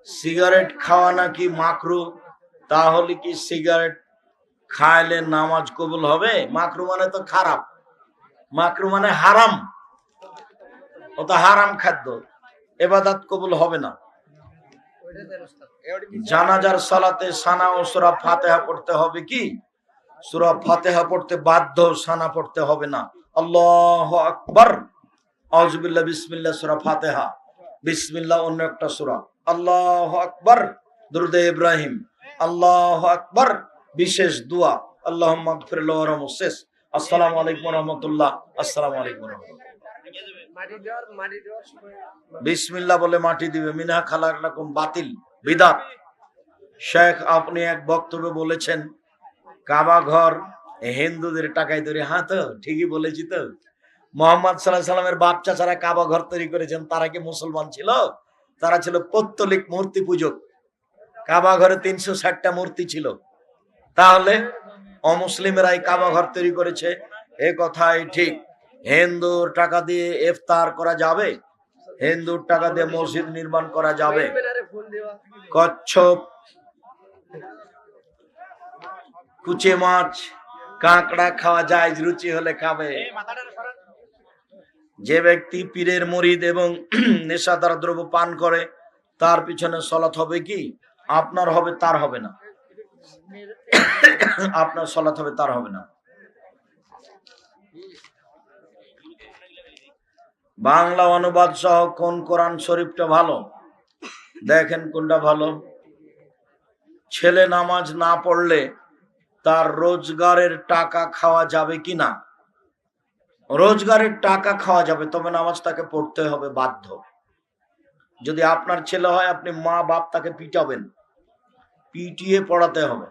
Cigarette খাওয়া নাকি মাকরু, তাহলে কি সিগারেট খাইলে নামাজ কবুল হবে? মাকরু মানে তো খারাপ, মাকরু মানে হারাম, ও তো হারাম খাদ্য, ইবাদত কবুল হবে না। জানাজার সালাতে সানা ও সূরা ফাতিহা পড়তে হবে কি? সূরা ফাতিহা পড়তে বাধ্য, সানা পড়তে হবে না। আল্লাহু আকবার, আউযু বিল্লাহ, বিসমিল্লাহ, সূরা ফাতিহা, বিসমিল্লাহ অন্য একটা সূরা, আল্লাহু আকবার দুরূদে ইব্রাহিম, আল্লাহু আকবার বিশেষ দোয়া, আল্লাহুম্মা গফির লাহু ওয়ারহামহু শেষ। আসসালামু আলাইকুম ওয়া রাহমাতুল্লাহ। আসসালামু আলাইকুম ওয়া রাহমাতুল্লাহ। বিসমিল্লাহ বলে মাটি দিবে। মিনহা খালাকনাকুম বাতিল, বিদাত। শেখ আপনি এক বক্তব্যে বলেছেন কাবা ঘর হিন্দুদের টাকায় তৈরি। হ্যাঁ তো ঠিকই বলেছি তো। মুহাম্মদ সাল্লাল্লাহু আলাইহি সাল্লামের বাপ চাচারা কাবা ঘর তৈরি করেছেন, তারা কি মুসলমান ছিল? তারা ছিল পৌত্তলিক মূর্তি পূজক। কাবা ঘরে 360টা মূর্তি ছিল। তাহলে অমুসলিমেরাই কাবা ঘর তৈরি করেছে, এ কথাই ঠিক। হিন্দুর টাকা দিয়ে ইফতার করা যাবে? হিন্দুর টাকা দিয়ে মসজিদ নির্মাণ করা যাবে? কচ্ছপ, কুচে মাছ, কাঁকড়া খাওয়া যায়, রুচি হলে খাবে। যে ব্যক্তি পীরের মুরিদ এবং নেশাদার দ্রব্য পান করে তার পিছনে সলাত হবে কি? আপনার হবে, তার হবে না। আপনার সলাত হবে, তার হবে না। বাংলা অনুবাদ সহ কোন কোরআন শরীফটা ভালো? দেখেন কোনটা ভালো। ছেলে নামাজ না পড়লে তার রোজগারের টাকা খাওয়া যাবে কিনা? রোজগারের টাকা খাওয়া যাবে, তবে নামাজ তাকে পড়তে হবে বাধ্য। যদি আপনার ছেলে হয়, আপনি মা বাপ তাকে পিটাবেন, পিটিয়ে পড়াতে হবে।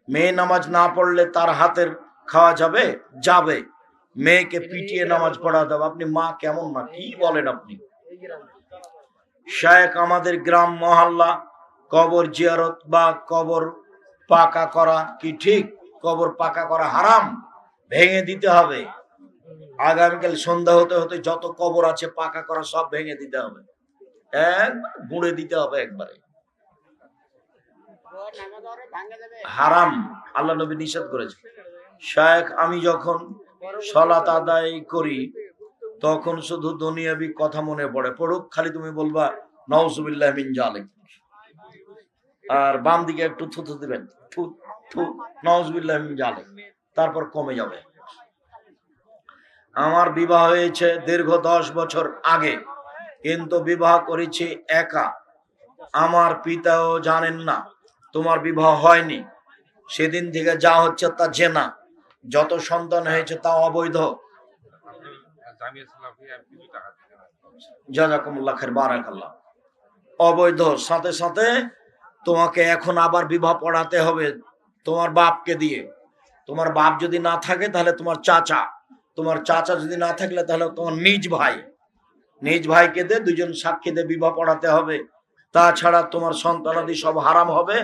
মেয়ে নামাজ না পড়লে তার হাতের খাওয়া যাবে? যাবে। মেয়েকে পিটিয়ে নামাজ পড়াতে হবে। আপনি মা কেমন মা, কি বলেন আপনি? শায়েখ আমাদের গ্রাম মহল্লা কবর জিয়ারত বা কবর পাকা করা কি ঠিক? কবর পাকা করা হারাম, ভেঙে দিতে হবে। আগামীকাল সন্ধ্যা হতে হতে যত কবর আছে পাকা করা সব ভেঙে দিতে হবে, একবার গুঁড়ে দিতে হবে একবারে। হারাম, আল্লাহ নবী নিষেধ করেছে। শায়েখ আমি যখন সালাত আদায় করি তখন শুধু দুনিয়াবি কথা মনে পড়ে। পড়ুক, খালি তুমি বলবা নাউজুবিল্লাহ মিন জালিক, আর বাম দিকে একটু থুথু দিবেন, থু থু, নাউজুবিল্লাহ মিন জালিক, তারপর কমে যাবে। আমার বিবাহ হয়েছে দীর্ঘ 10 বছর আগে, কিন্তু বিবাহ করেছি একা। আমার পিতাও জানেন না তোমার বিবাহ হয়নি। সেদিন থেকে যা হচ্ছে তা জেনা, যত সন্তান হয়েছে তা অবৈধ। জাযাকুমুল্লাহ খাইর, বারাকাল্লাহ। অবৈধ, সাথে সাথে তোমাকে এখন আবার বিবাহ পড়াতে হবে তোমার বাপকে দিয়ে। তোমার বাপ যদি না থাকে তাহলে তোমার চাচা, তোমার চাচা যদি না থাকলে তাহলে তোমার নিজ ভাই, নিজ ভাইকে দিয়ে দুজন সাক্ষী দিয়ে বিবাহ পড়াতে হবে। তাছাড়া তোমার সন্তানাদি সব হারাম হবে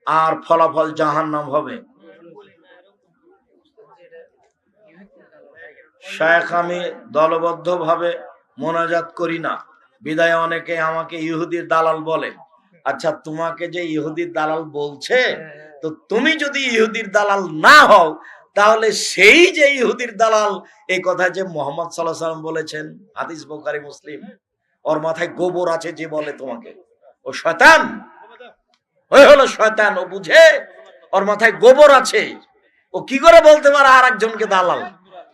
আর ফলাফল জাহান্নাম হবে। শায়েখ আমি দলবদ্ধ ভাবে মোনাজাত করি না, বিদায় অনেকে আমাকে ইহুদির দালাল বলে। আচ্ছা, তোমাকে যে ইহুদির দালাল বলছে, তো তুমি যদি ইহুদির দালাল না হও তাহলে সেই যে ইহুদির দালাল, এই কথা যে মুহাম্মদ সাল্লাল্লাহু আলাইহি ওয়াসাল্লাম বলেছেন, হাদিস বুখারী মুসলিম, ওর মাথায় গোবর আছে যে বলে তোমাকে, ও শয়তান, ওই হলো শয়তান। ও বুঝে ওর মাথায় গোবর আছে, ও কি করে বলতে পারে আর একজনকে দালাল?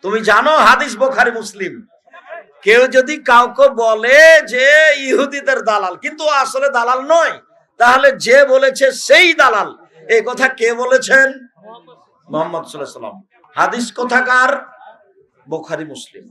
তুমি জানো হাদিস বুখারী মুসলিম, কেউ যদি কাউকে বলে যে ইহুদিদের দালাল কিন্তু আসলে দালাল নয়, তাহলে যে বলেছে সেই দালাল। এই কথা কে বলেছেন? মুহাম্মদ সাল্লাল্লাহু আলাইহি ওয়াসাল্লাম। হাদিস কোথাকার? বুখারী মুসলিম।